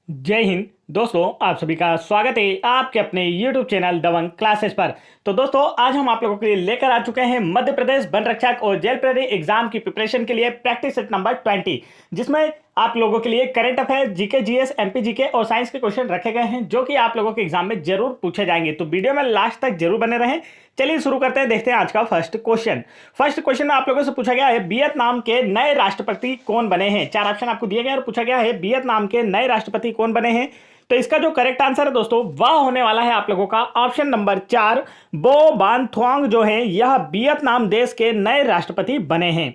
जय हिंद दोस्तों, आप सभी का स्वागत है आपके अपने YouTube चैनल दबंग क्लासेस पर। तो दोस्तों, आज हम आप लोगों के लिए लेकर आ चुके हैं मध्य प्रदेश वन रक्षक और जेल प्रहरी एग्जाम की प्रिपरेशन के लिए प्रैक्टिस सेट नंबर 20, जिसमें आप लोगों के लिए current affair, GK, GS, MP GK और साइंस के क्वेश्चन रखे गए हैं जो कि आप लोगों के एग्जाम में जरूर पूछे जाएंगे। तो वीडियो में लास्ट तक जरूर बने रहें। चलिए शुरू करते हैं, देखते हैं आज का फर्स्ट क्वेश्चन। फर्स्ट क्वेश्चन में आप लोगों से पूछा गया है, वियतनाम के नए राष्ट्रपति कौन बने हैं। चार ऑप्शन आपको दिए गए और पूछा गया है वियतनाम के नए राष्ट्रपति कौन बने हैं। तो इसका जो करेक्ट आंसर है दोस्तों, वह होने वाला है आप लोगों का ऑप्शन नंबर 4, बो बान थुआंग जो है यह वियतनाम देश के नए राष्ट्रपति बने हैं।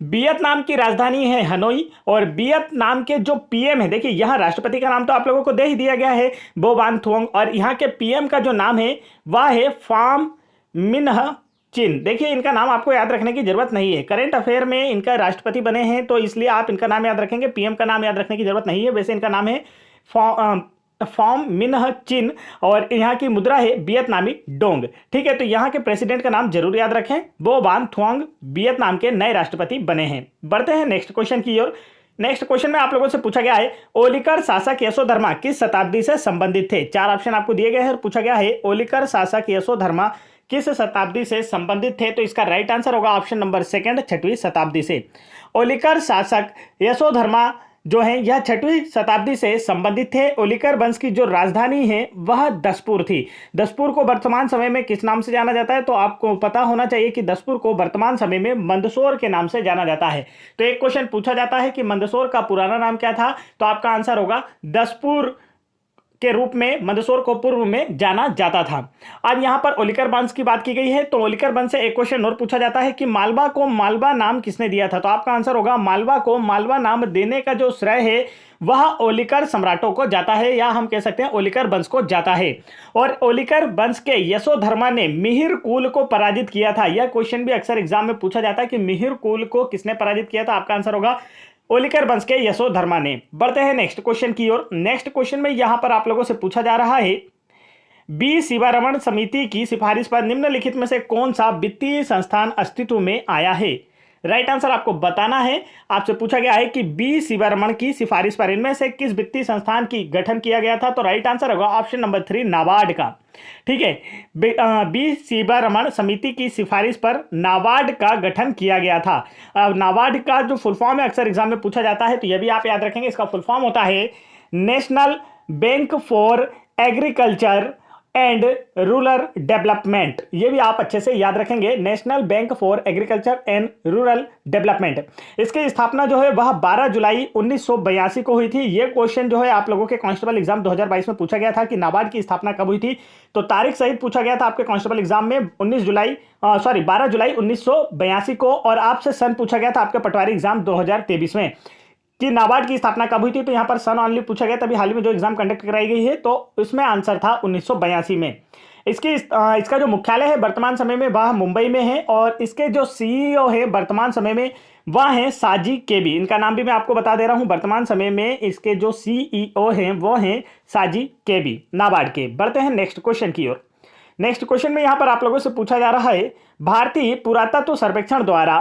वियतनाम की राजधानी है हनोई और वियतनाम के जो पीएम है, देखिए यहां राष्ट्रपति का नाम तो आप लोगों को दे ही दिया गया है, बो बान थुआंग, और यहां के पीएम का जो नाम है वह है फाम मिन्ह चिन। देखिए इनका नाम आपको याद रखने की जरूरत नहीं है, करंट अफेयर में इनका राष्ट्रपति बने हैं तो इसलिए आप इनका नाम याद रखेंगे, पीएम का नाम याद रखने की जरूरत नहीं है। वैसे इनका नाम है फॉर्म मिन्ह चिन और यहाँ की मुद्रा है वियतनामी डोंग। ठीक है, तो यहाँ के प्रेसिडेंट का नाम जरूर याद रखें, बो बान थुआंग वियतनाम के नए राष्ट्रपति बने हैं। बढ़ते हैं नेक्स्ट क्वेश्चन की ओर। नेक्स्ट क्वेश्चन में आप लोगों से पूछा गया है, ओलिकर शासक यशोधर्मा किस शताब्दी से संबंधित थे। चार ऑप्शन आपको दिए गए हैं और पूछा गया है ओलिकर शासक यशोधर्मा किस शताब्दी से संबंधित थे। तो इसका राइट आंसर होगा ऑप्शन नंबर सेकंड, 6वीं शताब्दी से। ओलिकर शासक यशोधर्मा जो है यह 6वीं शताब्दी से संबंधित थे। ओलिकर वंश की जो राजधानी है वह दसपुर थी। दसपुर को वर्तमान समय में किस नाम से जाना जाता है, तो आपको पता होना चाहिए कि दसपुर को वर्तमान समय में मंदसौर के नाम से जाना जाता है। तो एक क्वेश्चन पूछा जाता है कि मंदसौर का पुराना नाम क्या था, तो आपका आंसर होगा दसपुर के रूप में मंदसौर को पूर्व में जाना जाता था। अब यहां पर ओलिकर वंश की बात की गई है, तो ओलिकर वंश से एक क्वेश्चन और पूछा जाता है कि मालवा को मालवा नाम किसने दिया था। तो आपका आंसर होगा मालवा को मालवा नाम देने का जो श्रेय है वह ओलिकर सम्राटों को जाता है, या हम कह सकते हैं ओलिकर वंश को जाता है। और ओलिकर वंश के यशोधर्मा ने मिहिर कुल को पराजित किया था। यह क्वेश्चन भी अक्सर एग्जाम में पूछा जाता है कि मिहिर कुल को किसने पराजित किया था। आपका आंसर होगा ओलिकर वंश के यशोधर्मा ने। बढ़ते हैं नेक्स्ट क्वेश्चन की ओर। नेक्स्ट क्वेश्चन में यहां पर आप लोगों से पूछा जा रहा है, बी शिवारमण समिति की सिफारिश पर निम्नलिखित में से कौन सा वित्तीय संस्थान अस्तित्व में आया है। राइट आंसर आपको बताना है। आपसे पूछा गया है कि बी शिवारमण की सिफारिश पर इनमें से किस वित्तीय संस्थान की गठन किया गया था। तो राइट आंसर होगा ऑप्शन नंबर 3, नाबार्ड का। ठीक है, बी शिवारमण समिति की सिफारिश पर नाबार्ड का गठन किया गया था। अब नाबार्ड का जो फुल फॉर्म है अक्सर एग्जाम में पूछा जाता है, तो यह भी आप याद रखेंगे। इसका फुल फॉर्म होता है national bank for agriculture and rural development. ये भी आप अच्छे से याद रखेंगे, national bank for agriculture and rural development. इसकी स्थापना जो है वह 12 जुलाई 1982 को हुई थी। ये क्वेश्चन जो है आप लोगों के कांस्टेबल एग्जाम 2022 में पूछा गया था कि नाबार्ड की स्थापना कब हुई थी। तो तारीख सहित पूछा गया था आपके कांस्टेबल एग्जाम में 12 जुलाई 1982 को, और आपसे सन पूछा गया था आपके पटवारी एग्जाम 2023 में कि नाबार्ड की स्थापना कब हुई थी। तो यहां पर सन ऑनली पूछा गया, तभी हाल ही में जो एग्जाम कंडक्ट कराई गई है तो उसमें आंसर था 1982 में। इसका जो मुख्यालय है वर्तमान समय में वह मुंबई में है, और इसके जो सीईओ है वर्तमान समय में वह है साजी केबी। इनका नाम भी मैं आपको बता दे रहा हूं, वर्तमान समय में इसके जो सीईओ हैं वो हैं साजी केबी, नाबार्ड के। बढ़ते हैं नेक्स्ट क्वेश्चन की ओर। नेक्स्ट क्वेश्चन में यहां पर आप लोगों से पूछा जा रहा है, भारतीय पुरातत्व सर्वेक्षण द्वारा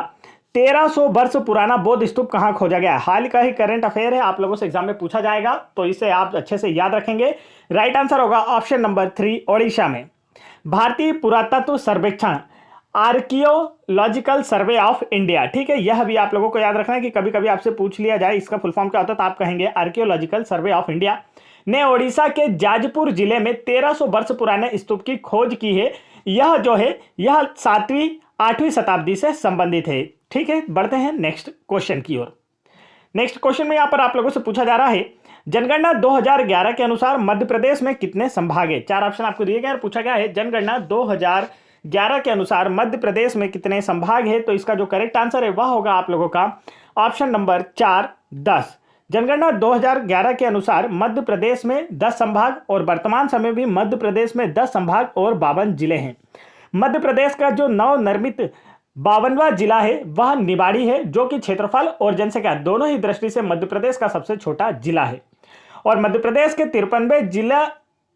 1300 वर्ष पुराना बौद्ध स्तूप कहां खोजा गया है। हाल का ही करंट अफेयर है, आप लोगों से एग्जाम में पूछा जाएगा, तो इसे आप अच्छे से याद रखेंगे। राइट आंसर होगा ऑप्शन नंबर 3, ओडिशा में। भारतीय पुरातत्व सर्वेक्षण, आर्कियोलॉजिकल सर्वे ऑफ इंडिया। ठीक है, यह भी आप लोगों को याद रखना है कि कभी कभी आपसे पूछ लिया जाए इसका फुल फॉर्म क्या होता है, तो आप कहेंगे आर्कियोलॉजिकल सर्वे ऑफ इंडिया, ने ओडिशा के जाजपुर जिले में 1300 वर्ष पुराने स्तूप की खोज की है। यह जो है यह 7वीं 8वीं शताब्दी से संबंधित है। ठीक है, बढ़ते हैं नेक्स्ट क्वेश्चन की ओर। नेक्स्ट क्वेश्चन में यहां पर आप लोगों से पूछा जा रहा है, जनगणना 2011 के अनुसार मध्य प्रदेश में कितने संभाग है। चार ऑप्शन आपको दिए गए और पूछा गया है जनगणना 2011 के अनुसार मध्य प्रदेश में कितने संभाग है। तो इसका जो करेक्ट आंसर है वह होगा आप लोगों का ऑप्शन नंबर 4, 10। जनगणना 2011 के अनुसार मध्य प्रदेश में 10 संभाग, और वर्तमान समय भी मध्य प्रदेश में 10 संभाग और 52 जिले हैं। मध्य प्रदेश का जो नवनिर्मित 52वां जिला है वह निवाड़ी है, जो कि क्षेत्रफल और जनसंख्या दोनों ही दृष्टि से मध्य प्रदेश का सबसे छोटा जिला है। और मध्य प्रदेश के 53वें जिला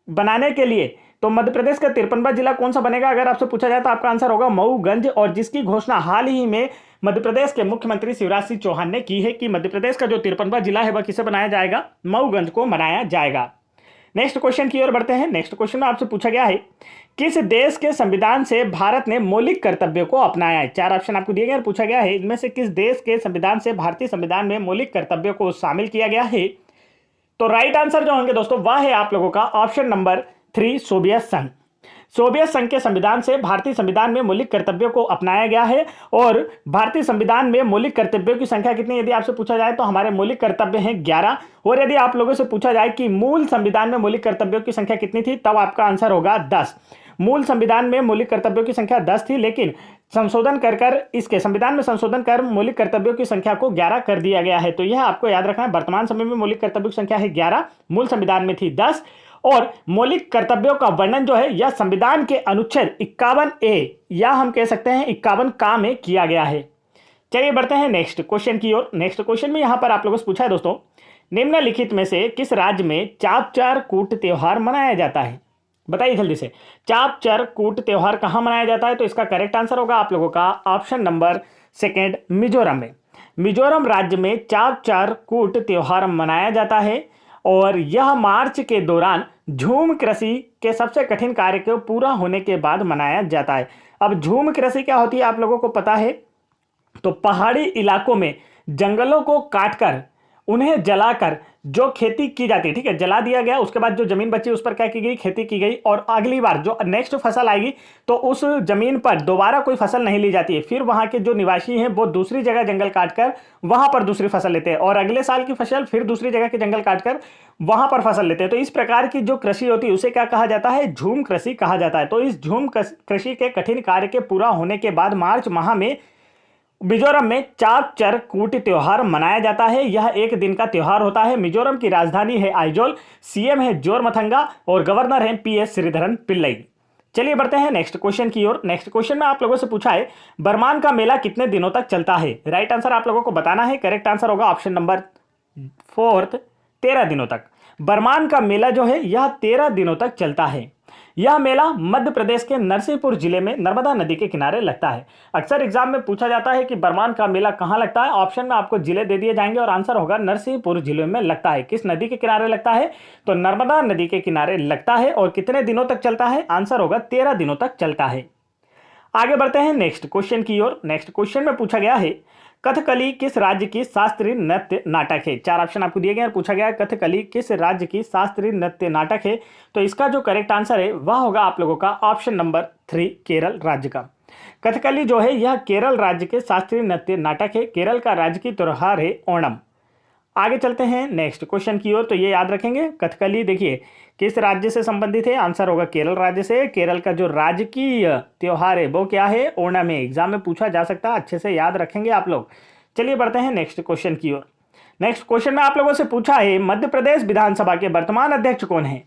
बनाने के लिए, तो मध्य प्रदेश का 53वां जिला कौन सा बनेगा अगर आपसे पूछा जाए तो आपका आंसर होगा मऊगंज, और जिसकी घोषणा हाल ही में मध्य प्रदेश के मुख्यमंत्री शिवराज सिंह चौहान ने की है कि मध्य प्रदेश का जो 53वां जिला है वह किसे बनाया जाएगा, मऊगंज को बनाया जाएगा। नेक्स्ट क्वेश्चन की ओर बढ़ते हैं। नेक्स्ट क्वेश्चन में आपसे पूछा गया है किस देश के संविधान से भारत ने मौलिक कर्तव्यों को अपनाया है। 4 ऑप्शन आपको दिए गए और पूछा गया है इनमें से किस देश के संविधान से भारतीय संविधान में मौलिक कर्तव्यों को शामिल किया गया है। तो राइट आंसर जो होंगे दोस्तों वह है आप लोगों का ऑप्शन नंबर 3 सोवियत संघ। सोवियत संघ के संविधान से भारतीय संविधान में मौलिक कर्तव्यों को अपनाया गया है। और भारतीय संविधान में मौलिक कर्तव्यों की संख्या कितनी यदि आपसे पूछा जाए तो हमारे मौलिक कर्तव्य हैं 11। और यदि आप लोगों से पूछा जाए कि मूल संविधान में मौलिक कर्तव्यों की संख्या कितनी थी तब आपका आंसर होगा 10। मूल संविधान में मौलिक कर्तव्यों की संख्या 10 थी, लेकिन संशोधन कर इसके संविधान में संशोधन कर मौलिक कर्तव्यों की संख्या को 11 कर दिया गया है। तो यह आपको याद रखना है, वर्तमान समय में मौलिक कर्तव्यों की संख्या है 11, मूल संविधान में थी 10। और मौलिक कर्तव्यों का वर्णन जो है यह संविधान के अनुच्छेद 51A या हम कह सकते हैं 51 का में किया गया है। चलिए बढ़ते हैं नेक्स्ट क्वेश्चन की ओर। नेक्स्ट क्वेश्चन में यहां पर आप लोगों से पूछा है दोस्तों निम्नलिखित में से किस राज्य में चापचार कूट त्योहार मनाया जाता है। बताइए जल्दी से, चापचार कूट त्योहार कहां मनाया जाता है। तो इसका करेक्ट आंसर होगा आप लोगों का ऑप्शन नंबर 2 मिजोरम में। मिजोरम राज्य में चापचार कूट त्योहार मनाया जाता है और यह मार्च के दौरान झूम कृषि के सबसे कठिन कार्य को पूरा होने के बाद मनाया जाता है। अब झूम कृषि क्या होती है आप लोगों को पता है। तो पहाड़ी इलाकों में जंगलों को काटकर उन्हें जलाकर जो खेती की जाती है, ठीक है, जला दिया गया, उसके बाद जो जमीन बची उस पर क्या की गई, खेती की गई। और अगली बार जो नेक्स्ट फसल आएगी तो उस जमीन पर दोबारा कोई फसल नहीं ली जाती है। फिर वहां के जो निवासी हैं वो दूसरी जगह जंगल काटकर वहां पर दूसरी फसल लेते हैं और अगले साल की फसल फिर दूसरी जगह के जंगल काटकर वहां पर फसल लेते हैं। तो इस प्रकार की जो कृषि होती है उसे क्या कहा जाता है, झूम कृषि कहा जाता है। तो इस झूम कृषि के कठिन कार्य के पूरा होने के बाद मार्च माह में मिजोरम में चापचार कूट त्योहार मनाया जाता है। यह एक दिन का त्योहार होता है। मिजोरम की राजधानी है आइजोल, सीएम है जोरमथंगा और गवर्नर है पीएस श्रीधरन पिल्लई। चलिए बढ़ते हैं नेक्स्ट क्वेश्चन की ओर। नेक्स्ट क्वेश्चन में आप लोगों से पूछा है बरमान का मेला कितने दिनों तक चलता है। राइट आंसर आप लोगों को बताना है। करेक्ट आंसर होगा ऑप्शन नंबर 4 13 दिनों तक। बरमान का मेला जो है यह 13 दिनों तक चलता है। यह मेला मध्य प्रदेश के नरसिंहपुर जिले में नर्मदा नदी के किनारे लगता है। अक्सर एग्जाम में पूछा जाता है कि बरमान का मेला कहां लगता है। ऑप्शन में आपको जिले दे दिए जाएंगे और आंसर होगा नरसिंहपुर जिले में लगता है। किस नदी के किनारे लगता है, तो नर्मदा नदी के किनारे लगता है। और कितने दिनों तक चलता है, आंसर होगा 13 दिनों तक चलता है। आगे बढ़ते हैं नेक्स्ट क्वेश्चन की ओर। नेक्स्ट क्वेश्चन में पूछा गया है कथकली किस राज्य की शास्त्रीय नृत्य नाटक है। 4 ऑप्शन आपको दिए गए और पूछा गया है कथकली किस राज्य की शास्त्रीय नृत्य नाटक है। तो इसका जो करेक्ट आंसर है वह होगा आप लोगों का ऑप्शन नंबर 3 केरल राज्य का। कथकली जो है यह केरल राज्य के शास्त्रीय नृत्य नाटक है। केरल का राजकीय त्योहार है ओणम। आगे चलते हैं नेक्स्ट क्वेश्चन की ओर। तो ये याद रखेंगे कथकली देखिए किस राज्य से संबंधित है, आंसर होगा केरल राज्य से। केरल का जो राजकीय त्योहार है वो क्या है, ओणम है। एग्जाम में पूछा जा सकता है, अच्छे से याद रखेंगे आप लोग। चलिए बढ़ते हैं नेक्स्ट क्वेश्चन की ओर। नेक्स्ट क्वेश्चन में आप लोगों से पूछा है मध्य प्रदेश विधानसभा के वर्तमान अध्यक्ष कौन है।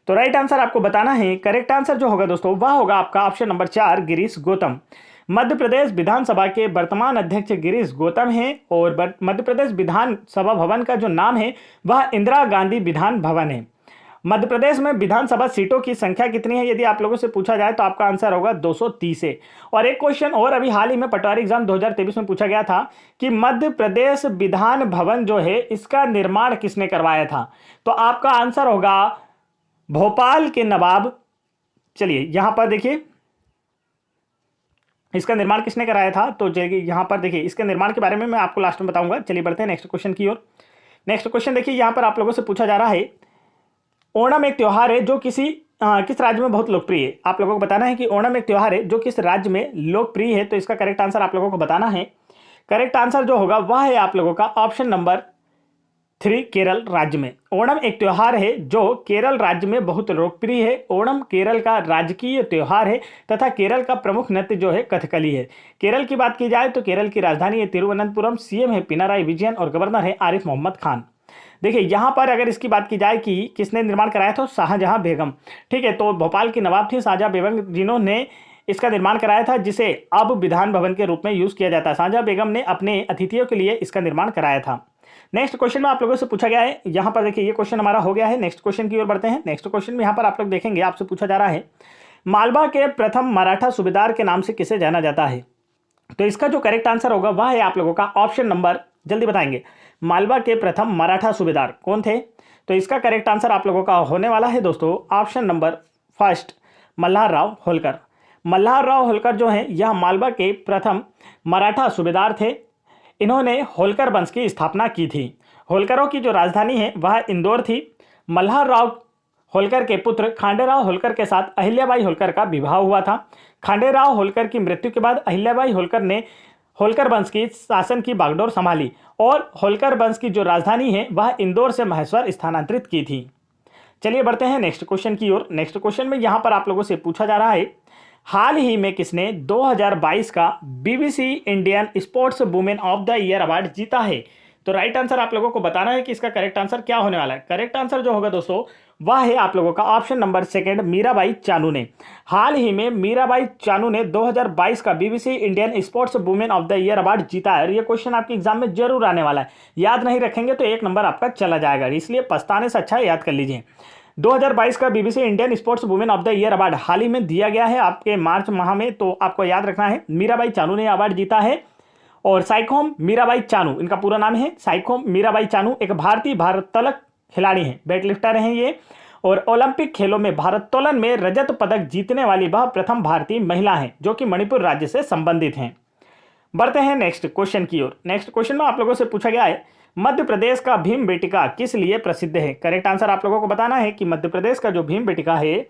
तो राइट आंसर आपको बताना है। करेक्ट आंसर जो होगा दोस्तों वह होगा आपका ऑप्शन नंबर 4 गिरीश गौतम। मध्य प्रदेश विधानसभा के वर्तमान अध्यक्ष गिरीश गौतम हैं। और मध्य प्रदेश विधानसभा भवन का जो नाम है वह इंदिरा गांधी विधान भवन है। मध्य प्रदेश में विधानसभा सीटों की संख्या कितनी है यदि आप लोगों से पूछा जाए तो आपका आंसर होगा 230 है। और एक क्वेश्चन और अभी हाल ही में पटवारी एग्जाम 2023 में पूछा गया था कि मध्य प्रदेश विधान भवन जो है इसका निर्माण किसने करवाया था। तो आपका आंसर होगा भोपाल के नवाब। चलिए यहां पर देखिए इसका निर्माण किसने कराया था। तो यहां पर देखिए इसके निर्माण के बारे में मैं आपको लास्ट में बताऊंगा। चलिए बढ़ते हैं नेक्स्ट क्वेश्चन की ओर। नेक्स्ट क्वेश्चन देखिए यहां पर आप लोगों से पूछा जा रहा है ओणम एक त्योहार है जो किस राज्य में बहुत लोकप्रिय है। आप लोगों को बताना है कि ओणम एक त्योहार है जो किस राज्य में लोकप्रिय है। तो इसका करेक्ट आंसर आप लोगों को बताना है। करेक्ट आंसर जो होगा वह है आप लोगों का ऑप्शन नंबर 3 केरल राज्य में। ओणम एक त्योहार है जो केरल राज्य में बहुत लोकप्रिय है। ओणम केरल का राजकीय त्योहार है तथा केरल का प्रमुख नृत्य जो है कथकली है। केरल की बात की जाए तो केरल की राजधानी है तिरुवनंतपुरम, सीएम है पिनाराई विजयन और गवर्नर है आरिफ मोहम्मद खान। देखिए यहाँ पर अगर इसकी बात की जाए कि किसने निर्माण कराया था, शाहजहां बेगम। ठीक है, तो भोपाल की नवाब थी शाहजहां बेगम जिन्होंने इसका निर्माण कराया था जिसे अब विधान भवन के रूप में यूज किया जाता है। शाहजहां बेगम ने अपने अतिथियों के लिए इसका निर्माण कराया था। नेक्स्ट क्वेश्चन में आप लोगों से पूछा गया है, यहाँ पर देखिए ये क्वेश्चन हमारा हो गया है। नेक्स्ट क्वेश्चन की ओर बढ़ते हैं। नेक्स्ट क्वेश्चन में यहाँ पर आप लोग देखेंगे आपसे पूछा जा रहा है मालवा के प्रथम मराठा सूबेदार के नाम से किसे जाना जाता है। तो इसका जो करेक्ट आंसर होगा वह है आप लोगों का ऑप्शन नंबर, जल्दी बताएंगे, मालवा के प्रथम मराठा सूबेदार कौन थे? तो इसका करेक्ट आंसर आप लोगों का होने वाला है दोस्तों option number first, Malhar Rao Holkar. Malhar Rao Holkar जो हैं यह मालवा के प्रथम मराठा सूबेदार थे। इन्होंने होलकर वंश की स्थापना की थी। होलकरों की जो राजधानी है वह इंदौर थी। मल्हार राव होलकर के पुत्र खांडेराव होलकर के साथ अहिल्याबाई होलकर का विवाह हुआ था। खांडेराव होलकर की मृत्यु के बाद अहिल्याबाई होलकर ने होलकर वंश की शासन की बागडोर संभाली और होलकर वंश की जो राजधानी है वह इंदौर से महेश्वर स्थानांतरित की थी। चलिए बढ़ते हैं नेक्स्ट क्वेश्चन की ओर। नेक्स्ट क्वेश्चन में यहां पर आप लोगों से पूछा जा रहा है, हाल ही में किसने 2022 का BBC Indian sports women of the year award जीता है? तो राइट आंसर आप लोगों को बताना है कि इसका करेक्ट आंसर क्या होने वाला है। करेक्ट आंसर जो होगा दोस्तों वह है आप लोगों का option number second, Mirabai Chanu ने। हाल ही में मीराबाई चानू ने 2022 का BBC Indian sports women of the year award जीता है। और ये क्वेश्चन आपके एग्जाम में जरूर आने वाला है, याद नहीं रखेंगे तो 1 नंबर आपका चला जाएगा, इसलिए पछताने से अच्छा याद कर लीजिए। 2022 का BBC Indian sports women of the year award हाल ही में दिया गया है आपके मार्च माह में, तो आपको याद रखना है मीराबाई चानू ने अवार्ड जीता है। और साइखोम मीराबाई चानू इनका पूरा नाम है, साइखोम मीराबाई चानू एक भारतीय भारोत्तोलक खिलाड़ी हैं, वेट लिफ्टर हैं ये। और ओलंपिक खेलों में भारोत्तोलन में रजत पदक जीतने वाली वह प्रथम भारतीय महिला हैं जो कि मणिपुर राज्य से संबंधित हैं। बढ़ते हैं नेक्स्ट क्वेश्चन की ओर। नेक्स्ट क्वेश्चन में आप लोगों से पूछा गया है, मध्य प्रदेश का भीमबेटका किस लिए प्रसिद्ध है? करेक्ट आंसर आप लोगों को बताना है कि मध्य प्रदेश का जो भीमबेटका है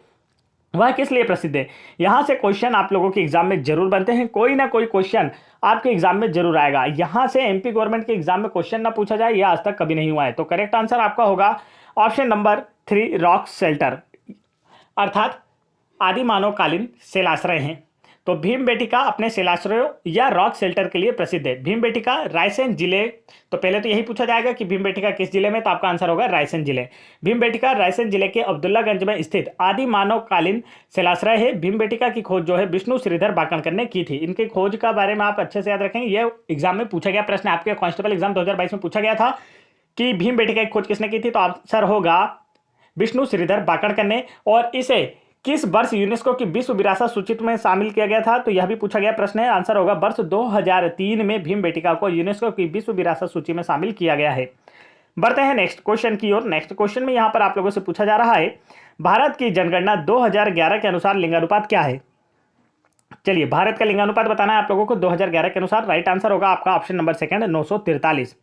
वह किस लिए प्रसिद्ध है। यहां से क्वेश्चन आप लोगों के एग्जाम में जरूर बनते हैं, कोई ना कोई क्वेश्चन आपके एग्जाम में जरूर आएगा। यहां से एमपी गवर्नमेंट के एग्जाम में क्वेश्चन ना पूछा जाए यह आज तक कभी नहीं हुआ है। तो करेक्ट आंसर आपका होगा ऑप्शन नंबर 3, रॉक शेल्टर, अर्थात आदि मानवकालीन शिलाश्रय हैं। तो भीमबेटका अपने शिलाश्रयों या रॉक शेल्टर के लिए प्रसिद्ध है। भीमबेटका रायसेन जिले, तो पहले तो यही पूछा जाएगा कि भीमबेटका किस जिले में, तो आपका आंसर होगा रायसेन जिले। भीमबेटका रायसेन जिले के अब्दुल्लागंज में स्थित आदि मानवकालीन शिलाश्रय है। भीमबेटका की खोज जो है विष्णु श्रीधर बाकणकर ने की थी। इनकी खोज का बारे में आप अच्छे से याद रखेंगे, यह एग्जाम में पूछा गया प्रश्न, आपके कांस्टेबल एग्जाम 2022 में पूछा गया था कि भीमबेटका की खोज किसने की थी, तो आंसर होगा विष्णु श्रीधर बाकणकर ने। और इसे किस वर्ष यूनेस्को की विश्व विरासत सूची में शामिल किया गया था, तो यह भी पूछा गया प्रश्न है। आंसर होगा वर्ष 2003 में भीमबेटका को यूनेस्को की विश्व विरासत सूची में शामिल किया गया है। बढ़ते हैं नेक्स्ट क्वेश्चन की ओर। नेक्स्ट क्वेश्चन में यहां पर आप लोगों से पूछा जा रहा है, भारत की जनगणना 2011 के अनुसार लिंगानुपात क्या है? चलिए भारत का लिंगानुपात बताना है आप लोगों को 2011 के अनुसार। राइट आंसर होगा आपका ऑप्शन नंबर सेकंड, 943।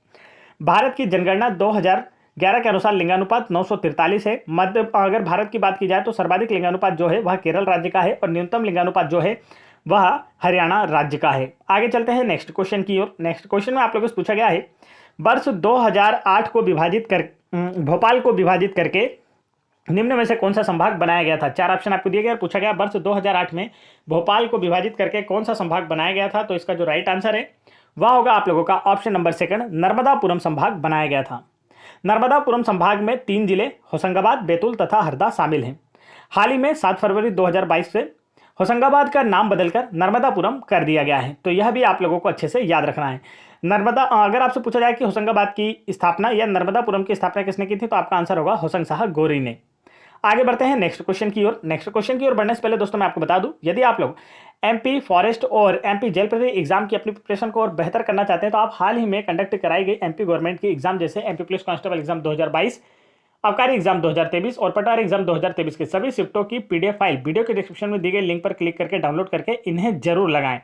भारत की जनगणना 2011 के अनुसार लिंगानुपात 943 है। मध्य अगर भारत की बात की जाए तो सर्वाधिक लिंगानुपात जो है वह केरल राज्य का है और न्यूनतम लिंगानुपात जो है वह हरियाणा राज्य का है। आगे चलते हैं नेक्स्ट क्वेश्चन की ओर। नेक्स्ट क्वेश्चन में आप लोगों से पूछा गया है, वर्ष 2008 को भोपाल को विभाजित करके निम्न में से कौन सा संभाग बनाया गया था? 4 ऑप्शन आपको दिए गए और पूछा गया वर्ष 2008 में भोपाल को विभाजित करके कौन सा संभाग बनाया गया था। तो इसका जो राइट आंसर है वह होगा आप लोगों का ऑप्शन नंबर सेकंड, नर्मदापुरम संभाग बनाया गया था। नर्मदापुरम संभाग में 3 जिले होशंगाबाद, बैतूल तथा हरदा शामिल हैं। हाल ही में 7 फरवरी 2022 से होशंगाबाद का नाम बदलकर नर्मदापुरम कर दिया गया है। तो यह भी आप लोगों को अच्छे से याद रखना है। अगर आपसे पूछा जाए कि होशंगाबाद की स्थापना या नर्मदापुरम की स्थापना किसने की थी, तो आपका आंसर होगा होशंग शाह गोरी ने। आगे बढ़ते हैं नेक्स्ट क्वेश्चन की ओर। नेक्स्ट क्वेश्चन की ओर बढ़ने से पहले दोस्तों मैं आपको बता दूं, यदि आप लोग एमपी फॉरेस्ट और एमपी जेल प्रति एग्जाम की अपनी प्रिपरेशन को और बेहतर करना चाहते हैं तो आप हाल ही में कंडक्ट कराई गई एमपी गवर्नमेंट की एग्जाम जैसे एमपी पुलिस कांस्टेबल एग्जाम 2022, आबकारी एग्जाम 2023 और पटवारी एग्जाम 2023 के सभी शिफ्टों की पीडीएफ फाइल वीडियो के डिस्क्रिप्शन में दी गई लिंक पर क्लिक करके डाउनलोड करके इन्हें जरूर लगाएं।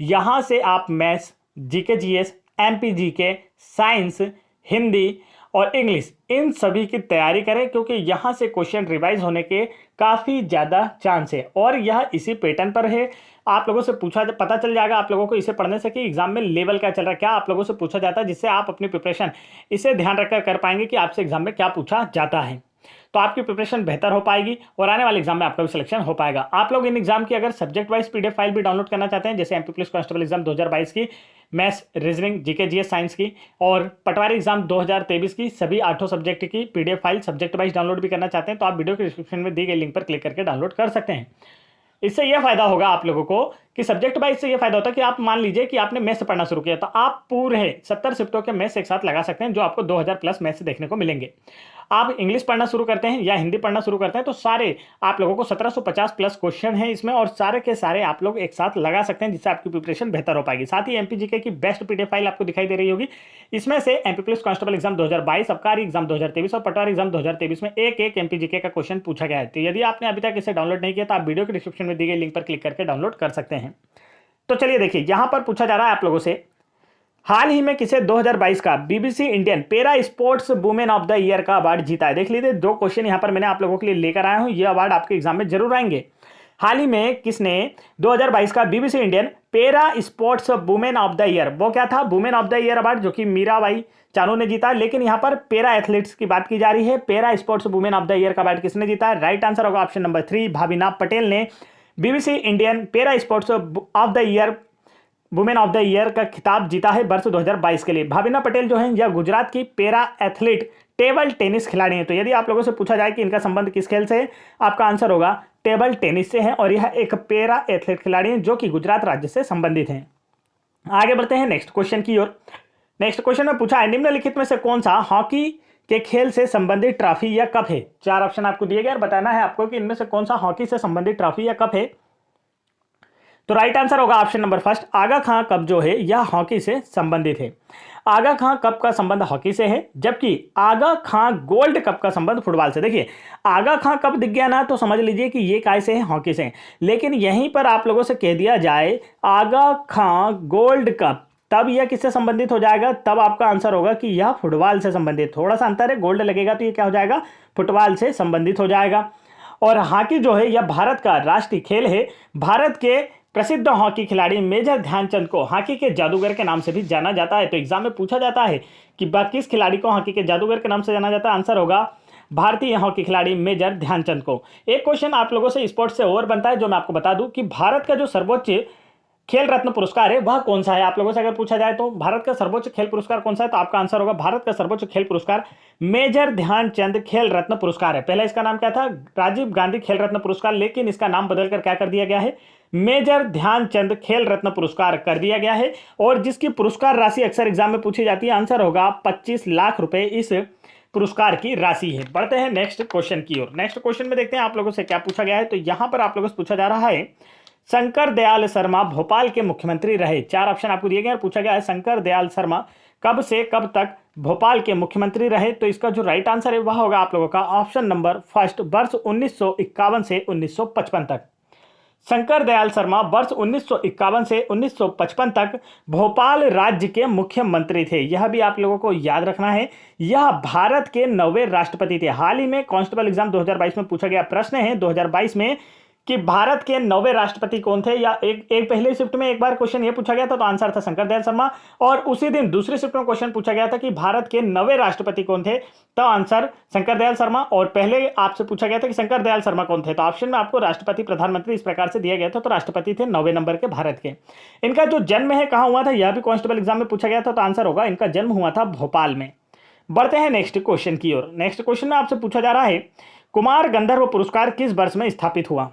यहाँ से आप maths, GK GS, MP GK, science, Hindi और इंग्लिश इन सभी की तैयारी करें, क्योंकि यहाँ से क्वेश्चन रिवाइज होने के काफ़ी ज़्यादा चांस है और यह इसी पैटर्न पर है। आप लोगों से पता चल जाएगा आप लोगों को इसे पढ़ने से कि एग्जाम में लेवल क्या चल रहा है, क्या आप लोगों से पूछा जाता है, जिससे आप अपनी प्रिपरेशन इसे ध्यान रखकर कर पाएंगे कि आपसे एग्जाम में क्या पूछा जाता है। तो आपकी प्रिपरेशन बेहतर हो पाएगी और आने वाले एग्जाम में आपका भी सिलेक्शन हो पाएगा। आप लोग इन एग्जाम की अगर सब्जेक्ट वाइज पीडीएफ फाइल भी डाउनलोड करना चाहते हैं, जैसे एमपी पुलिस कांस्टेबल एग्जाम 2022 की, maths, reasoning, GK GS, science की और पटवारी एग्जाम 2023 की सभी 8 सब्जेक्ट की PDF file subject wise download भी करना चाहते हैं, तो आप वीडियो के डिस्क्रिप्शन में दी गई लिंक पर क्लिक करके डाउनलोड कर सकते हैं। इससे यह फायदा होगा आप लोगों को कि सब्जेक्ट वाइज से यह फायदा होता है कि आप मान लीजिए कि आपने मैथ्स पढ़ना शुरू किया तो आप पूरे 70 शिफ्टों के मैथ्स एक साथ लगा सकते हैं, जो आपको 2000 प्लस मैथ्स देखने को मिलेंगे। आप इंग्लिश पढ़ना शुरू करते हैं या हिंदी पढ़ना शुरू करते हैं तो सारे आप लोगों को 1750 प्लस क्वेश्चन हैं इसमें, और सारे के सारे आप लोग एक साथ लगा सकते हैं, जिससे आपकी प्रिपरेशन बेहतर हो पाएगी। साथ ही एमपीजीके की बेस्ट पीडीएफ फाइल आपको दिखाई दे रही होगी। इसमें से एमपी पुलिस कांस्टेबल एग्जाम 2022, आबकारी एग्जाम 2023 और पटवारी एग्जाम 2023 में एक एक एमपीजीके का क्वेश्चन पूछा गया है। तो यदि आपने अभी तक इसे डाउनलोड नहीं किया तो आप वीडियो के डिस्क्रिप्शन में दी गई लिंक पर क्लिक करके डाउनलोड कर सकते हैं। तो चलिए देखिए, यहां पर पूछा जा रहा है आप लोगों से, हाल ही में किसे 2022 का BBC Indian para sports women of the year का अवार्ड जीता है। देख लीजिए, दो क्वेश्चन यहां पर मैंने आप लोगों के लिए लेकर आया हूं, ये अवार्ड आपके एग्जाम में जरूर आएंगे। हाल ही में किसने 2022 का BBC Indian para sports women of the year, वो क्या था, women of the year award, जो कि मीराबाई चानू ने जीता। लेकिन यहां पर पैरा एथलीट्स की बात की जा रही है। Para sports women of the year का अवार्ड किसने जीता है? राइट आंसर होगा ऑप्शन नंबर 3, भाविना पटेल ने BBC Indian para sports of the year women of the year का खिताब जीता है वर्ष 2022 के लिए। भाविना पटेल जो है यह गुजरात की पैरा एथलीट टेबल टेनिस खिलाड़ी है। तो यदि आप लोगों से पूछा जाए कि इनका संबंध किस खेल से है, आपका आंसर होगा टेबल टेनिस से है, और यह एक पैरा एथलीट खिलाड़ी है जो कि गुजरात राज्य से संबंधित हैं। आगे बढ़ते हैं नेक्स्ट क्वेश्चन की ओर। नेक्स्ट क्वेश्चन में पूछा है, निम्नलिखित में से कौन सा हॉकी के खेल से संबंधित ट्रॉफी या कप है? 4 ऑप्शन आपको दिए गए और बताना है आपको कि इनमें से कौन सा हॉकी से संबंधित ट्रॉफी या कप है। तो राइट आंसर होगा ऑप्शन नंबर फर्स्ट, आगा खां कप जो है यह हॉकी से संबंधित है। आगा खां कप का संबंध हॉकी से है, जबकि आगा खां गोल्ड कप का संबंध फुटबॉल से। देखिए, आगा खां कप दिख गया ना तो समझ लीजिए कि ये काय से है, हॉकी से। लेकिन यहीं पर आप लोगों से कह दिया जाए आगा खां गोल्ड कप, तब यह किससे संबंधित हो जाएगा? तब आपका आंसर होगा कि यह फुटबॉल से संबंधित। थोड़ा सा अंतर है, गोल्ड लगेगा तो ये क्या हो जाएगा, फुटबॉल से संबंधित हो जाएगा। और हॉकी जो है यह भारत का राष्ट्रीय खेल है। भारत के प्रसिद्ध हॉकी खिलाड़ी मेजर ध्यानचंद को हॉकी के जादूगर के नाम से भी जाना जाता है। तो एग्जाम में पूछा जाता है कि किस खिलाड़ी को हॉकी के जादूगर के नाम से जाना जाता है, आंसर होगा भारतीय हॉकी खिलाड़ी मेजर ध्यानचंद को। एक क्वेश्चन आप लोगों से स्पोर्ट्स से और बनता है, जो मैं आपको बता दूं कि भारत का जो सर्वोच्च खेल रत्न पुरस्कार है वह कौन सा है। आप लोगों से अगर पूछा जाए तो भारत का सर्वोच्च खेल पुरस्कार कौन सा है, तो आपका आंसर होगा भारत का सर्वोच्च खेल पुरस्कार मेजर ध्यानचंद खेल रत्न पुरस्कार है। पहले इसका नाम क्या था, राजीव गांधी खेल रत्न पुरस्कार, लेकिन इसका नाम बदलकर क्या कर दिया गया है, मेजर ध्यानचंद खेल रत्न पुरस्कार कर दिया गया है। और जिसकी पुरस्कार राशि अक्सर एग्जाम में पूछी जाती है, आंसर होगा 25 लाख रुपए इस पुरस्कार की राशि है। बढ़ते हैं नेक्स्ट क्वेश्चन की ओर। नेक्स्ट क्वेश्चन में देखते हैं आप लोगों से क्या पूछा गया है। तो यहां पर आप लोगों से पूछा जा रहा है, शंकर दयाल शर्मा भोपाल के मुख्यमंत्री रहे। 4 ऑप्शन आपको दिए गए और पूछा गया है शंकर दयाल शर्मा कब से कब तक भोपाल के मुख्यमंत्री रहे। तो इसका जो राइट आंसर है वह होगा आप लोगों का ऑप्शन नंबर फर्स्ट, वर्ष 1951 से 1955 तक। शंकर दयाल शर्मा वर्ष 1951 से 1955 तक भोपाल राज्य के मुख्यमंत्री थे। यह भी आप लोगों को याद रखना है, यह भारत के 9वें राष्ट्रपति थे। हाल ही में कांस्टेबल एग्जाम 2022 में पूछा गया प्रश्न है 2022 में कि भारत के 9वें राष्ट्रपति कौन थे, या एक पहले शिफ्ट में एक बार क्वेश्चन ये पूछा गया था तो आंसर था शंकर दयाल शर्मा, और उसी दिन दूसरी शिफ्ट में क्वेश्चन पूछा गया था कि भारत के 9वें राष्ट्रपति कौन थे, तो आंसर शंकर दयाल शर्मा। और पहले आपसे पूछा गया था कि शंकर दयाल शर्मा कौन थे, तो ऑप्शन में आपको राष्ट्रपति प्रधानमंत्री इस प्रकार से दिया गया था। तो राष्ट्रपति थे 9वें नंबर के भारत के। इनका जो जन्म है कहाँ हुआ था, यह भी कांस्टेबल एग्जाम में पूछा गया था, तो आंसर होगा इनका जन्म हुआ था भोपाल में। बढ़ते हैं नेक्स्ट क्वेश्चन की ओर। नेक्स्ट क्वेश्चन में आपसे पूछा जा रहा है, कुमार गंधर्व पुरस्कार किस वर्ष में स्थापित हुआ?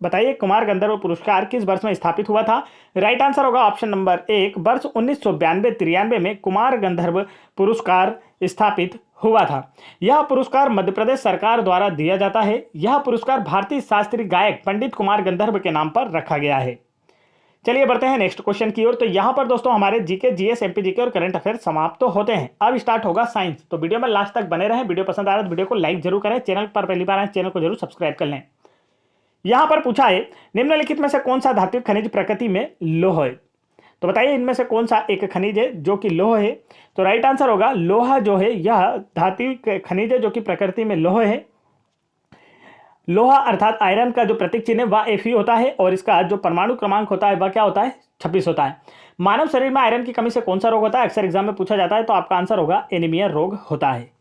बताइए, कुमार गंधर्व पुरस्कार किस वर्ष में स्थापित हुआ था? राइट आंसर होगा ऑप्शन नंबर 1, वर्ष 1992-93 में कुमार गंधर्व पुरस्कार स्थापित हुआ था। यह पुरस्कार मध्य प्रदेश सरकार द्वारा दिया जाता है। यह पुरस्कार भारतीय शास्त्रीय गायक पंडित कुमार गंधर्व के नाम पर रखा गया है। चलिए बढ़ते हैं नेक्स्ट क्वेश्चन की ओर। तो यहां पर दोस्तों हमारे जीके, जीएस, एमपी जीके और करंट अफेयर समाप्त तो होते हैं। अब स्टार्ट होगा साइंस। तो वीडियो में लास्ट तक बने रहें। वीडियो पसंद आ रहा है तो वीडियो को लाइक जरूर करें। चैनल पर पहली बार आए चैनल को जरूर सब्सक्राइब कर लें। यहां पर पूछा है, निम्नलिखित में से कौन सा धात्विक खनिज प्रकृति में लौह है? तो बताइए इनमें से कौन सा एक खनिज है जो कि लौह है? तो राइट आंसर होगा लोहा जो है यह धात्विक खनिज है जो कि प्रकृति में लौह है। लोहा अर्थात आयरन का जो प्रतीक चिन्ह है वह Fe होता है, और इसका जो परमाणु क्रमांक होता है वह क्या होता है, 26 होता है। मानव शरीर में आयरन की कमी से कौन सा रोग होता है, अक्सर एग्जाम में पूछा जाता है, तो आपका आंसर होगा एनीमिया रोग होता है।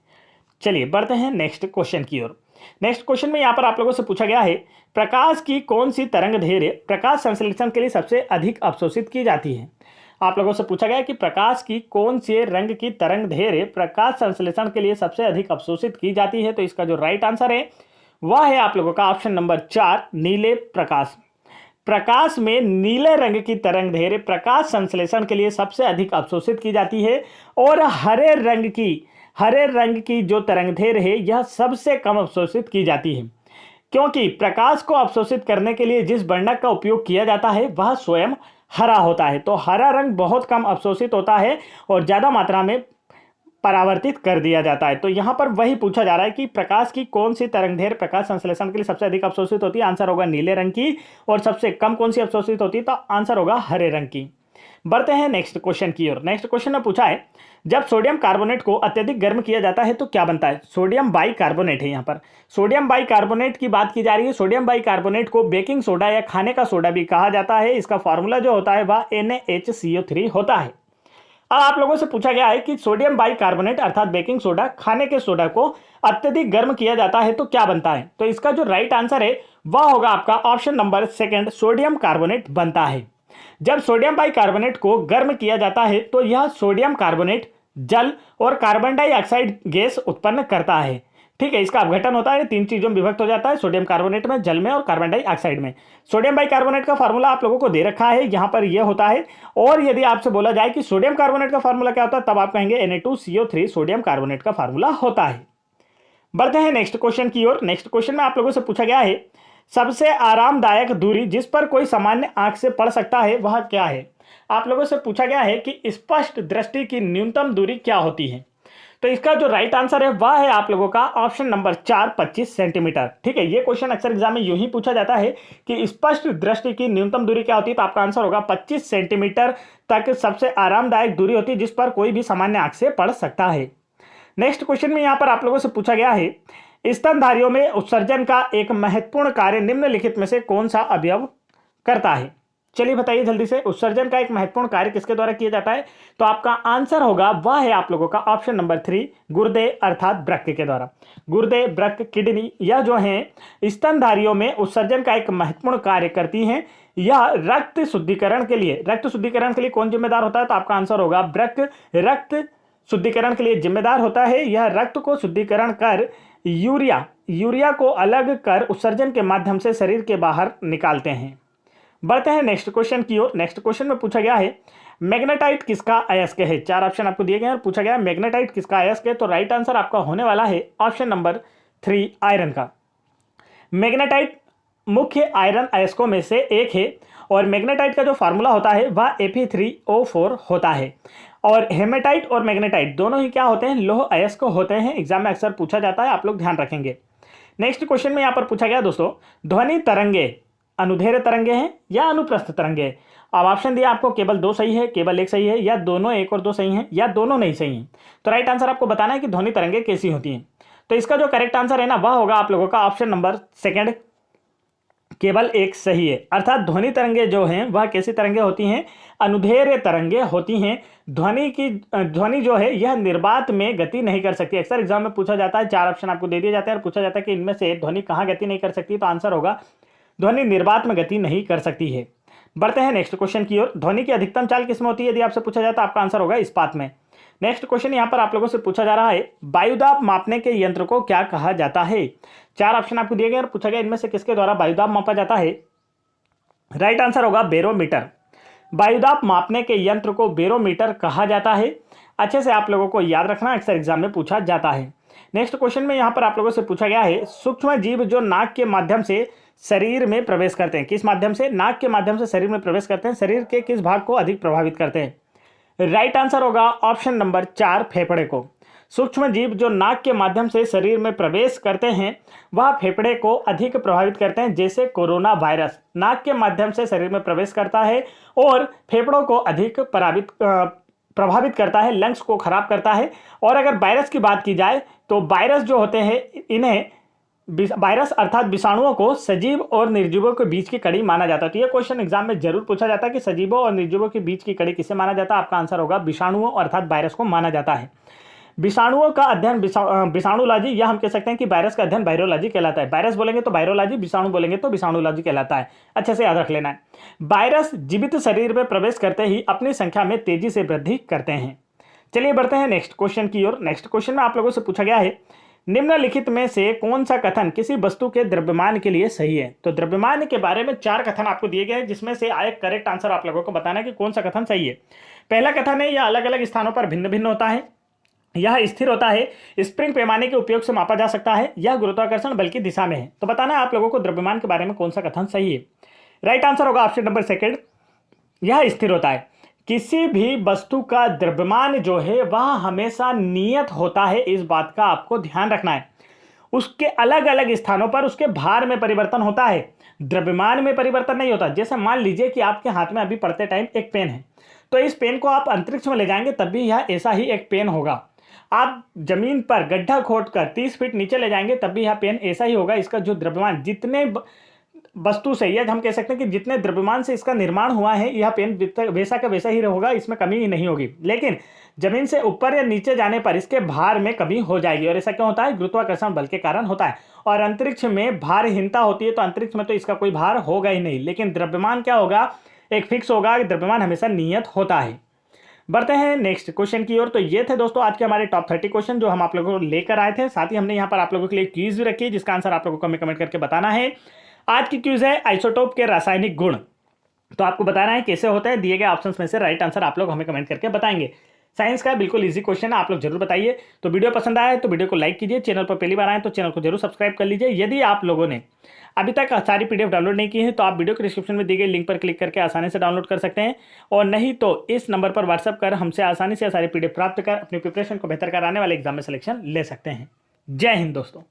चलिए बढ़ते हैं नेक्स्ट क्वेश्चन की ओर। नेक्स्ट क्वेश्चन में यहां पर आप लोगों से पूछा गया है, प्रकाश की कौन सी तरंग दैर्घ्य प्रकाश संश्लेषण के लिए सबसे अधिक अवशोषित की जाती है? आप लोगों से पूछा गया है कि प्रकाश की कौन से रंग की तरंग दैर्घ्य प्रकाश संश्लेषण के लिए सबसे अधिक अवशोषित की जाती है? तो इसका जो राइट आंसर है वह है आप लोगों का ऑप्शन नंबर 4, नीले प्रकाश। प्रकाश में नीले रंग की तरंग दैर्घ्य प्रकाश संश्लेषण के लिए सबसे अधिक अवशोषित की जाती है, और हरे रंग की हरे रंग की जो तरंगधैर्य है यह सबसे कम अवशोषित की जाती है, क्योंकि प्रकाश को अवशोषित करने के लिए जिस वर्णक का उपयोग किया जाता है वह स्वयं हरा होता है। तो हरा रंग बहुत कम अवशोषित होता है और ज़्यादा मात्रा में परावर्तित कर दिया जाता है। तो यहाँ पर वही पूछा जा रहा है कि प्रकाश की कौन सी तरंगदैर्घ्य प्रकाश संश्लेषण के लिए सबसे अधिक अवशोषित होती है। आंसर होगा नीले रंग की। और सबसे कम कौन सी अवशोषित होती है, तो आंसर होगा हरे रंग की। बढ़ते हैं नेक्स्ट क्वेश्चन की ओर। नेक्स्ट क्वेश्चन में पूछा है, जब सोडियम कार्बोनेट को अत्यधिक गर्म किया जाता है तो क्या बनता है। सोडियम बाइकार्बोनेट है। यहाँ पर सोडियम बाइकार्बोनेट की बात की जा रही है। सोडियम बाइकार्बोनेट को बेकिंग सोडा या खाने का सोडा भी कहा जाता है। इसका फॉर्मूला जो होता है वह NaHCO3 होता है। अब आप लोगों से पूछा गया है कि सोडियम बाइकार्बोनेट अर्थात बेकिंग सोडा, खाने के सोडा को अत्यधिक गर्म किया जाता है तो क्या बनता है। तो इसका जो राइट आंसर है वह होगा आपका option number second, sodium carbonate बनता है। जब सोडियम बाइकार्बोनेट को गर्म किया जाता है तो यह सोडियम कार्बोनेट जल और कार्बन डाइऑक्साइड गैस उत्पन्न करता है। ठीक है, इसका अपघटन होता है, तीन चीजों में विभक्त हो जाता है, सोडियम कार्बोनेट में, जल में और कार्बन डाइऑक्साइड में। सोडियम बाइकार्बोनेट का फार्मूला आप लोगों को दे रखा है, यहां पर यह होता है। और यदि आपसे बोला जाए कि सोडियम कार्बोनेट का फार्मूला क्या होता है, तब आप कहेंगे Na2CO3 सोडियम कार्बोनेट का फार्मूला होता है। बढ़ते हैं नेक्स्ट क्वेश्चन की ओर। नेक्स्ट क्वेश्चन में आप लोगों से पूछा गया है, सबसे आरामदायक दूरी जिस पर कोई सामान्य आंख से पढ़ सकता है वह क्या है। आप लोगों से पूछा गया है कि स्पष्ट दृष्टि की न्यूनतम दूरी क्या होती है। तो इसका जो राइट आंसर है वह है आप लोगों का ऑप्शन नंबर 4, 25 सेंटीमीटर। ठीक है, ये क्वेश्चन अक्सर एग्जाम में यूं ही पूछा जाता है कि स्पष्ट दृष्टि की न्यूनतम दूरी क्या होती है। तो आपका आंसर होगा 25 सेंटीमीटर तक सबसे आरामदायक दूरी होती है जिस पर कोई भी सामान्य आंख से पढ़ सकता है। नेक्स्ट क्वेश्चन में यहां पर आप लोगों से पूछा गया है, स्तनधारियों में उत्सर्जन का एक महत्वपूर्ण कार्य निम्नलिखित में से कौन सा अवयव करता है। चलिए बताइए जल्दी से, उत्सर्जन का एक महत्वपूर्ण कार्य किसके द्वारा किया जाता है। तो आपका आंसर होगा वह है आप लोगों का ऑप्शन नंबर 3, गुर्दे अर्थात वृक्क के द्वारा। गुर्दे, वृक्क, किडनी यह जो है स्तनधारियों में उत्सर्जन का एक महत्वपूर्ण कार्य करती हैं। यह रक्त शुद्धिकरण के लिए कौन जिम्मेदार होता है। तो आपका आंसर होगा वृक्क रक्त शुद्धिकरण के लिए जिम्मेदार होता है। यह रक्त को शुद्धिकरण कर यूरिया को अलग कर उत्सर्जन के माध्यम से शरीर के बाहर निकालते हैं। बढ़ते हैं नेक्स्ट क्वेश्चन की ओर। नेक्स्ट क्वेश्चन में पूछा गया है, मैग्नेटाइट किसका अयस्क है। चार ऑप्शन आपको दिए गए हैं और पूछा गया है मैग्नेटाइट किसका अयस्क है। तो राइट आंसर आपका होने वाला है ऑप्शन नंबर 3, आयरन का। मैग्नेटाइट मुख्य आयरन अयस्कों में से एक है और मैग्नेटाइट का जो फार्मूला होता है वह Fe3O4 होता है। और हेमेटाइट और मैग्नेटाइट दोनों ही क्या होते हैं, लौह अयस्क होते हैं। एग्जाम में अक्सर पूछा जाता है, आप लोग ध्यान रखेंगे। नेक्स्ट क्वेश्चन में यहां पर पूछा गया दोस्तों, ध्वनि तरंगे अनुदैर्घ्य तरंगे हैं या अनुप्रस्थ तरंगे हैं। अब ऑप्शन दिया आपको, केवल 2 सही है, केवल 1 सही है, या दोनों 1 और 2 सही हैं, या दोनों नहीं सही हैं। तो राइट आंसर आपको बताना है कि ध्वनि तरंगे कैसी होती हैं। तो इसका जो करेक्ट आंसर है ना वह होगा आप लोगों का ऑप्शन नंबर सेकंड, केवल 1 सही है। अर्थात ध्वनि तरंगे जो हैं वह कैसी तरंगे होती हैं, अनुदैर्घ्य तरंगे होती हैं। ध्वनि जो है यह निर्वात में गति नहीं कर सकती। अक्सर एग्जाम में पूछा जाता है, 4 ऑप्शन आपको दे दिए जाते हैं और पूछा जाता है कि इनमें से ध्वनि कहाँ गति नहीं कर सकती। तो आंसर होगा ध्वनि निर्वात में गति नहीं कर सकती है। बढ़ते हैं नेक्स्ट क्वेश्चन की ओर। ध्वनि की अधिकतम चाल किसमें होती है, यदि आपसे पूछा जाए तो आपका आंसर होगा इस्पात में। नेक्स्ट क्वेश्चन यहां पर आप लोगों से पूछा जा रहा है, वायुदाब मापने के यंत्र को क्या कहा जाता है। 4 ऑप्शन आपको दिए गए और पूछा गया इनमें से किसके द्वारा वायुदाब मापा जाता है। राइट आंसर होगा बैरोमीटर। वायुदाब मापने के यंत्र को बैरोमीटर कहा जाता है। अच्छे से आप लोगों को याद रखना, अक्सर एग्जाम में पूछा जाता है। नेक्स्ट क्वेश्चन में यहां पर आप लोगों से पूछा गया है, सूक्ष्म जीव जो नाक के माध्यम से शरीर में प्रवेश करते हैं, किस माध्यम से, नाक के माध्यम से शरीर में प्रवेश करते हैं, शरीर के किस भाग को अधिक प्रभावित करते हैं। राइट आंसर होगा ऑप्शन नंबर 4, फेफड़े को। सूक्ष्म जीव जो नाक के माध्यम से शरीर में प्रवेश करते हैं वह फेफड़े को अधिक प्रभावित करते हैं। जैसे कोरोना वायरस नाक के माध्यम से शरीर में प्रवेश करता है और फेफड़ों को अधिक प्रभावित करता है, लंग्स को खराब करता है। और अगर वायरस की बात की जाए तो वायरस जो होते हैं, इन्हें वायरस अर्थात विषाणुओं को सजीव और निर्जीवों के बीच की कड़ी माना जाता है। तो यह क्वेश्चन एग्जाम में जरूर पूछा जाता है कि सजीवों और निर्जीवों के बीच की कड़ी किसे माना जाता है। आपका आंसर होगा विषाणुओं अर्थात वायरस को माना जाता है। विषाणुओं का अध्ययन विषाणुलॉजी, या हम कह सकते हैं कि वायरस का अध्ययन वायरोलॉजी कहलाता है। वायरस बोलेंगे तो वायरोलॉजी, विषाणु बोलेंगे तो विषाणुलॉजी कहलाता है। अच्छे से याद रख लेना है। वायरस जीवित शरीर में प्रवेश करते ही अपनी संख्या में तेजी से वृद्धि करते हैं। चलिए बढ़ते हैं नेक्स्ट क्वेश्चन की ओर। नेक्स्ट क्वेश्चन में आप लोगों से पूछा गया है, निम्नलिखित में से कौन सा कथन किसी वस्तु के द्रव्यमान के लिए सही है। तो द्रव्यमान के बारे में 4 कथन आपको दिए गए हैं, जिसमें से एक करेक्ट आंसर आप लोगों को बताना है कि कौन सा कथन सही है। पहला कथन है, यह अलग अलग स्थानों पर भिन्न भिन्न होता है। यह स्थिर होता है। स्प्रिंग पैमाने के उपयोग से मापा जा सकता है। यह गुरुत्वाकर्षण बल की दिशा में है। तो बताना है आप लोगों को द्रव्यमान के बारे में कौन सा कथन सही है। राइट आंसर होगा ऑप्शन नंबर सेकंड, यह स्थिर होता है। किसी भी वस्तु का द्रव्यमान जो है वह हमेशा नियत होता है, इस बात का आपको ध्यान रखना है। उसके अलग अलग स्थानों पर उसके भार में परिवर्तन होता है, द्रव्यमान में परिवर्तन नहीं होता। जैसे मान लीजिए कि आपके हाथ में अभी पढ़ते टाइम एक पेन है, तो इस पेन को आप अंतरिक्ष में ले जाएंगे तब भी यह ऐसा ही एक पेन होगा। आप जमीन पर गड्ढा खोदकर 30 फीट नीचे ले जाएंगे तब भी यह पेन ऐसा ही होगा। इसका जो द्रव्यमान जितने वस्तु से, या हम कह सकते हैं कि जितने द्रव्यमान से इसका निर्माण हुआ है, यह पेन वैसा का वैसा ही होगा, इसमें कमी ही नहीं होगी। लेकिन जमीन से ऊपर या नीचे जाने पर इसके भार में कमी हो जाएगी। और ऐसा क्यों होता है? गुरुत्वाकर्षण बल के कारण होता है। और अंतरिक्ष में भारहीनता होती है, तो अंतरिक्ष में तो इसका कोई भार होगा ही नहीं। लेकिन द्रव्यमान क्या होगा? एक फिक्स होगा। द्रव्यमान हमेशा नियत होता है। बढ़ते हैं नेक्स्ट क्वेश्चन की ओर। तो ये थे दोस्तों आज के हमारे टॉप 30 क्वेश्चन जो हम आप लोगों को लेकर आए थे। साथ ही हमने यहाँ पर आप लोगों के लिए क्विज भी रखी है जिसका आंसर आप लोगों को हमें कमेंट करके बताना है। आज की क्विज है आइसोटोप के रासायनिक गुण। तो आपको बताना है कैसे होता है। दिए गए ऑप्शंस में से राइट आंसर आप लोग हमें कमेंट करके बताएंगे। साइंस का बिल्कुल इजी क्वेश्चन है, आप लोग जरूर बताइए। तो वीडियो पसंद आया तो वीडियो को लाइक कीजिए। चैनल पर पहली बार आए तो चैनल को जरूर सब्सक्राइब कर लीजिए। यदि आप लोगों ने अभी तक सारी पीडीएफ डाउनलोड नहीं की है तो आप वीडियो के डिस्क्रिप्शन में दी गई लिंक पर क्लिक करके आसानी से डाउनलोड कर सकते हैं। और नहीं तो इस नंबर पर व्हाट्सअप कर हमसे आसानी से सारी पीडीएफ प्राप्त कर अपनी प्रिपरेशन को बेहतर कराने वाले एग्जाम में सिलेक्शन ले सकते हैं। जय हिंद दोस्तों।